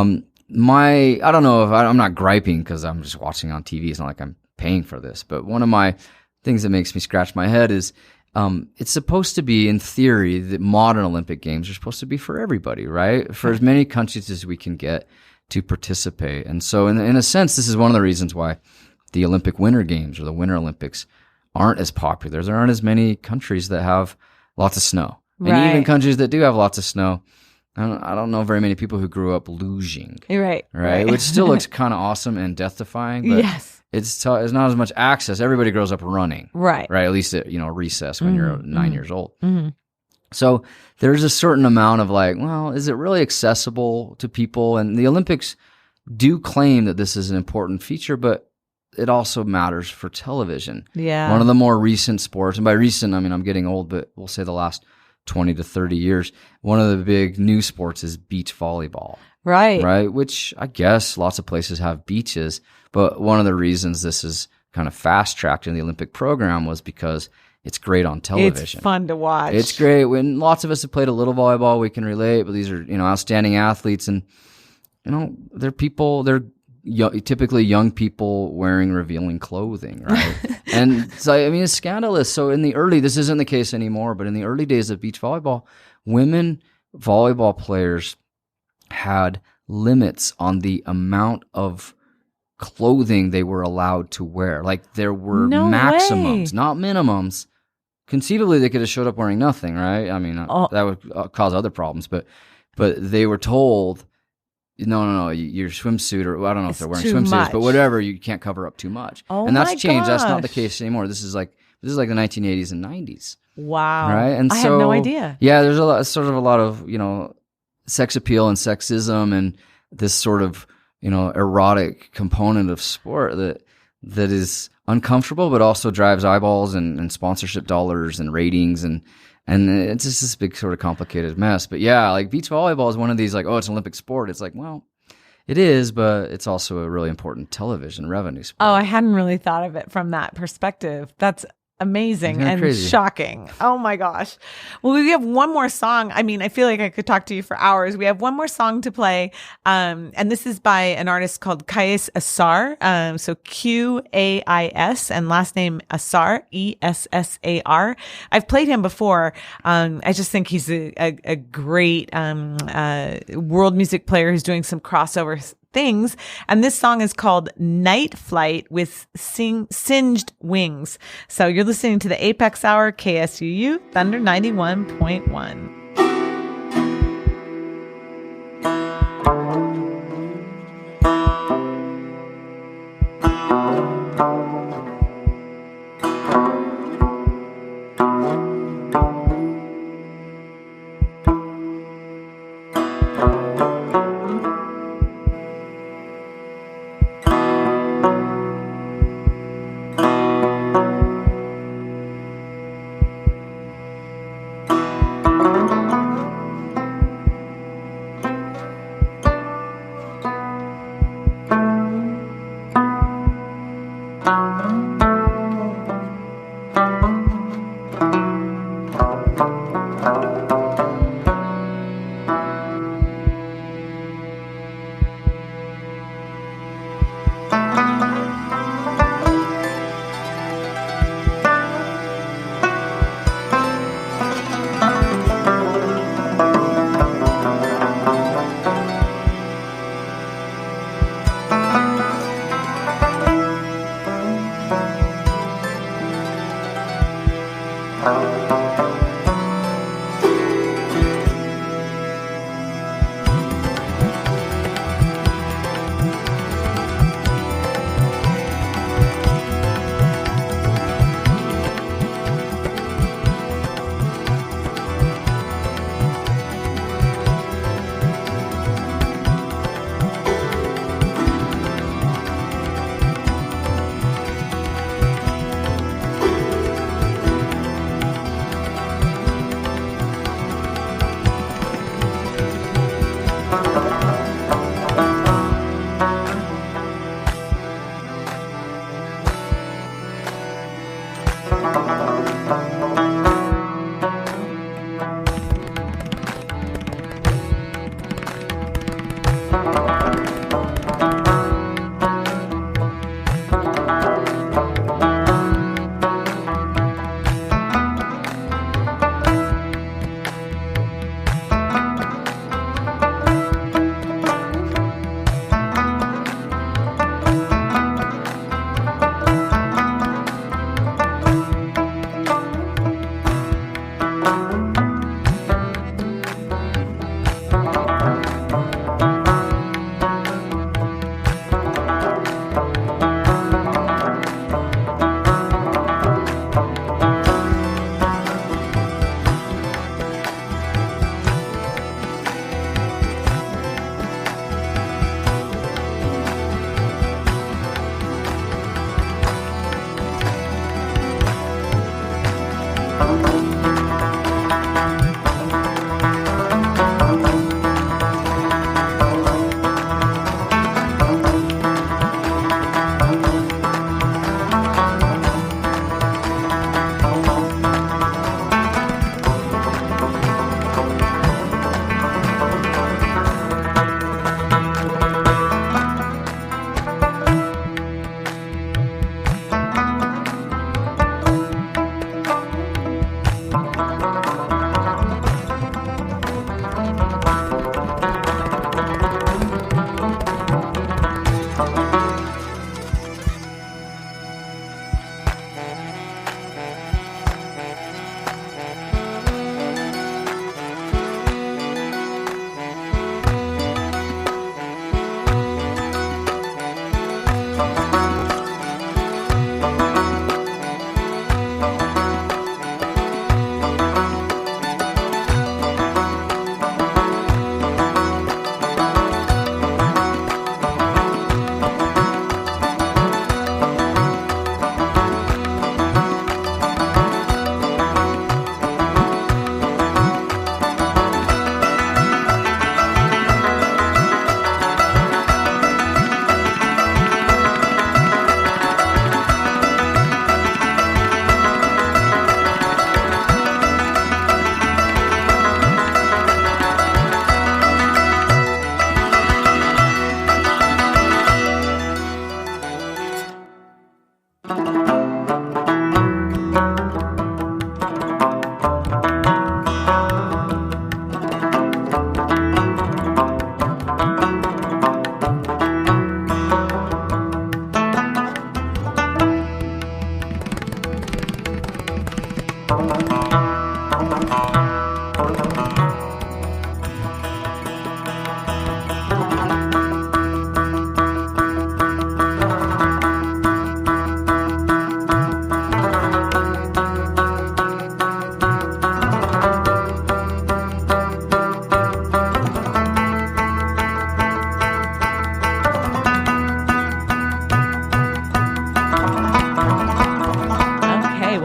don't know if I'm not griping because I'm just watching on TV. It's not like I'm paying for this, but one of my things that makes me scratch my head is it's supposed to be, in theory, the modern Olympic Games are supposed to be for everybody, right? For as many countries as we can get to participate. And so in a sense, this is one of the reasons why the Olympic Winter Games or the Winter Olympics aren't as popular. There aren't as many countries that have lots of snow. And even countries that do have lots of snow, I don't know very many people who grew up luging. Right. Which still looks kind of awesome and death-defying. But it's not as much access. Everybody grows up running. Right. Right. At least at, recess when you're 9 years old. So there's a certain amount of like, well, is it really accessible to people? And the Olympics do claim that this is an important feature, but it also matters for television. Yeah. One of the more recent sports, and by recent, I mean, I'm getting old, but we'll say the last 20 to 30 years, one of the big new sports is beach volleyball. Right. Right. Which I guess lots of places have beaches, but one of the reasons this is kind of fast tracked in the Olympic program was because it's great on television. It's fun to watch. It's great. When lots of us have played a little volleyball, we can relate, but these are, outstanding athletes, and, they're typically young people wearing revealing clothing, right? And so, I mean, it's scandalous. So this isn't the case anymore, but in the early days of beach volleyball, women volleyball players had limits on the amount of clothing they were allowed to wear. Like there were maximums, not minimums. Conceivably, they could have showed up wearing nothing, right? I mean, that would cause other problems, but they were told, no, your swimsuit, or I don't know if they're wearing swimsuits, but whatever, you can't cover up too much. And that's changed. That's not the case anymore. This is like the 1980s and 90s. Wow. Right? And I had no idea. Yeah, there's a lot of, sex appeal and sexism and this sort of, erotic component of sport that is uncomfortable, but also drives eyeballs and sponsorship dollars and ratings, and it's just this big sort of complicated mess. But yeah, like beach volleyball is one of these, like, oh, it's an Olympic sport. It's like, well, it is, but it's also a really important television revenue sport. Oh, I hadn't really thought of it from that perspective. That's amazing and crazy. Shocking. Oh my gosh. Well, we have one more song. I mean, I feel like I could talk to you for hours. We have one more song to play. And this is by an artist called Qais Assar. So Qais and last name Assar, Essar. I've played him before. I just think he's a great world music player who's doing some crossover things. And this song is called Night Flight with Singed Wings. So you're listening to the Apex Hour, KSUU, Thunder 91.1.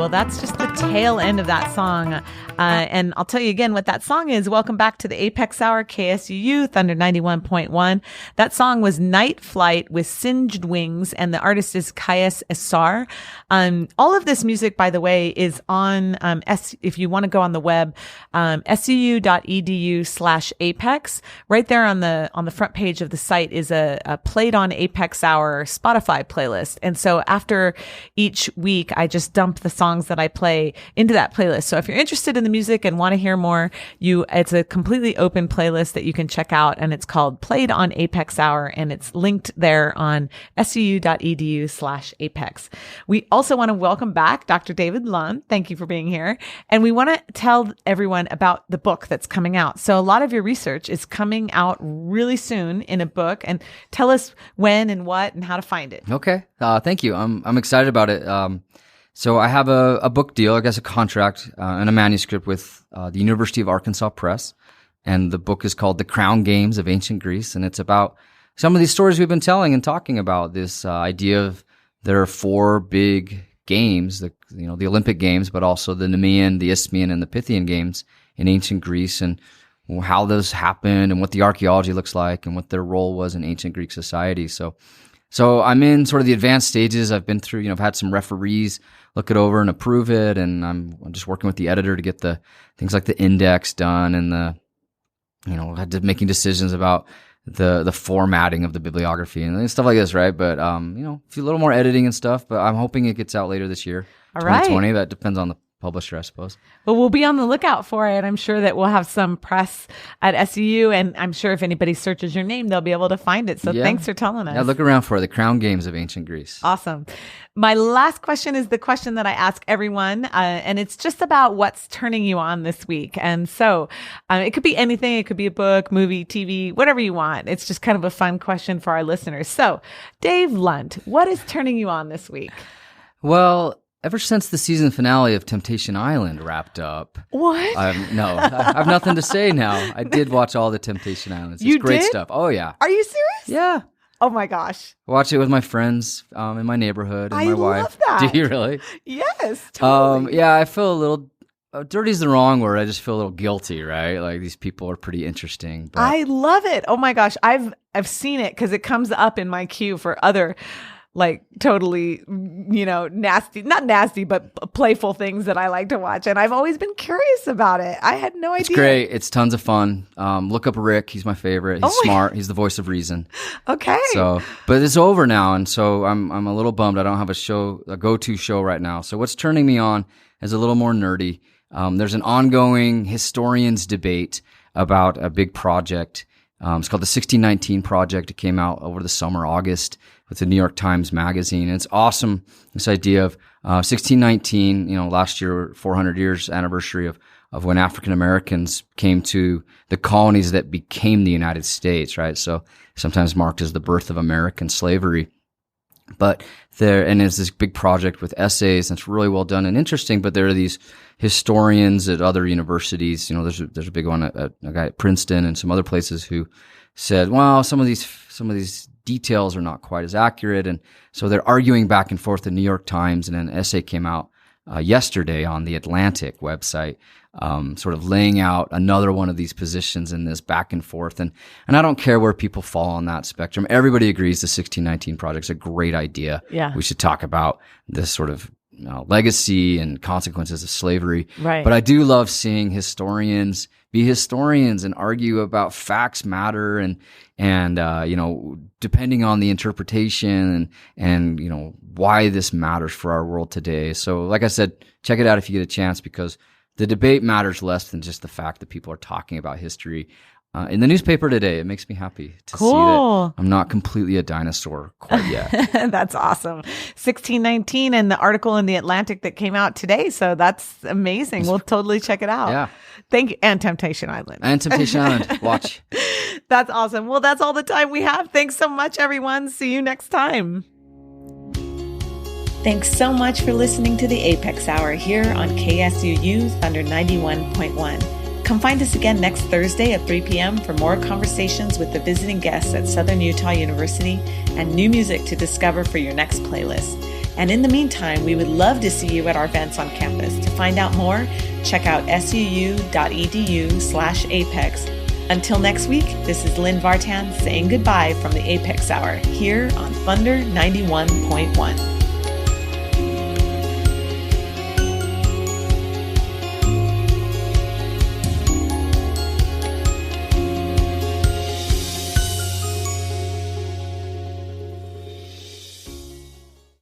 Well, that's just the tail end of that song. And I'll tell you again what that song is. Welcome back to the Apex Hour, KSUU, Thunder 91.1. That song was Night Flight with Singed Wings, and the artist is Kayes Essar. All of this music, by the way, is on, if you want to go on the web, suu.edu/Apex. Right there on the front page of the site is a Played on Apex Hour Spotify playlist. And so after each week, I just dump the songs that I play into that playlist. So if you're interested in the music and want to hear more, it's a completely open playlist that you can check out, and it's called Played on Apex Hour, and it's linked there on suu.edu/Apex. We also want to welcome back Dr. David Lunt. Thank you for being here. And we want to tell everyone about the book that's coming out. So a lot of your research is coming out really soon in a book, and tell us when and what and how to find it. Okay. Thank you. I'm excited about it. So I have a book deal, I guess a contract, and a manuscript with the University of Arkansas Press. And the book is called The Crown Games of Ancient Greece. And it's about some of these stories we've been telling and talking about, this idea of there are 4 big games, the Olympic Games, but also the Nemean, the Isthmian, and the Pythian Games in ancient Greece, and how those happened and what the archaeology looks like and what their role was in ancient Greek society. So I'm in sort of the advanced stages. I've been through, I've had some referees look it over and approve it, and I'm just working with the editor to get the things like the index done, and making decisions about the formatting of the bibliography and stuff like this, right? But a little more editing and stuff, but I'm hoping it gets out later this year. All 2020. Right. That depends on the publisher, I suppose. Well, we'll be on the lookout for it. I'm sure that we'll have some press at SUU, and I'm sure if anybody searches your name, they'll be able to find it. So Thanks for telling us. Yeah, look around for it. The Crown Games of Ancient Greece. Awesome. My last question is the question that I ask everyone, and it's just about what's turning you on this week. And so it could be anything. It could be a book, movie, TV, whatever you want. It's just kind of a fun question for our listeners. So, Dave Lunt, what is turning you on this week? Well, ever since the season finale of Temptation Island wrapped up. What? I have nothing to say now. I did watch all the Temptation Islands. It's great stuff. Oh, yeah. Are you serious? Yeah. Oh, my gosh. I watch it with my friends in my neighborhood and my wife. I love that. Do you really? Yes, totally. Yeah, I feel a little... dirty is the wrong word. I just feel a little guilty, right? Like, these people are pretty interesting. But... I love it. Oh, my gosh. I've seen it because it comes up in my queue for other... like totally, nasty, not nasty, but playful things that I like to watch. And I've always been curious about it. I had no idea. It's great. It's tons of fun. Look up Rick. He's my favorite. He's smart. He's the voice of reason. Okay. So, but it's over now. And so I'm a little bummed. I don't have a go-to show right now. So what's turning me on is a little more nerdy. There's an ongoing historians debate about a big project. It's called the 1619 Project. It came out over the summer, August, with the New York Times Magazine. And it's awesome, this idea of 1619, last year, 400 years anniversary of when African Americans came to the colonies that became the United States, right? So sometimes marked as the birth of American slavery. But it's this big project with essays, and it's really well done and interesting, but there are these historians at other universities. There's a big one, a guy at Princeton and some other places who said, well, some of these details are not quite as accurate. And so they're arguing back and forth in the New York Times, and an essay came out yesterday on the Atlantic website, sort of laying out another one of these positions in this back and forth. And I don't care where people fall on that spectrum. Everybody agrees the 1619 Project's a great idea. Yeah. We should talk about this sort of legacy and consequences of slavery. Right. But I do love seeing historians be historians and argue about facts matter and depending on the interpretation and why this matters for our world today. So like I said, check it out if you get a chance, because the debate matters less than just the fact that people are talking about history. In the newspaper today, it makes me happy to see that I'm not completely a dinosaur quite yet. That's awesome. 1619 and the article in the Atlantic that came out today. So that's amazing. We'll totally check it out. Yeah. Thank you. And Temptation Island. Watch. That's awesome. Well, that's all the time we have. Thanks so much, everyone. See you next time. Thanks so much for listening to the Apex Hour here on KSUU Thunder 91.1. Come find us again next Thursday at 3 p.m. for more conversations with the visiting guests at Southern Utah University and new music to discover for your next playlist. And in the meantime, we would love to see you at our events on campus. To find out more, check out suu.edu/apex. Until next week, this is Lynn Vartan saying goodbye from the Apex Hour here on Thunder 91.1.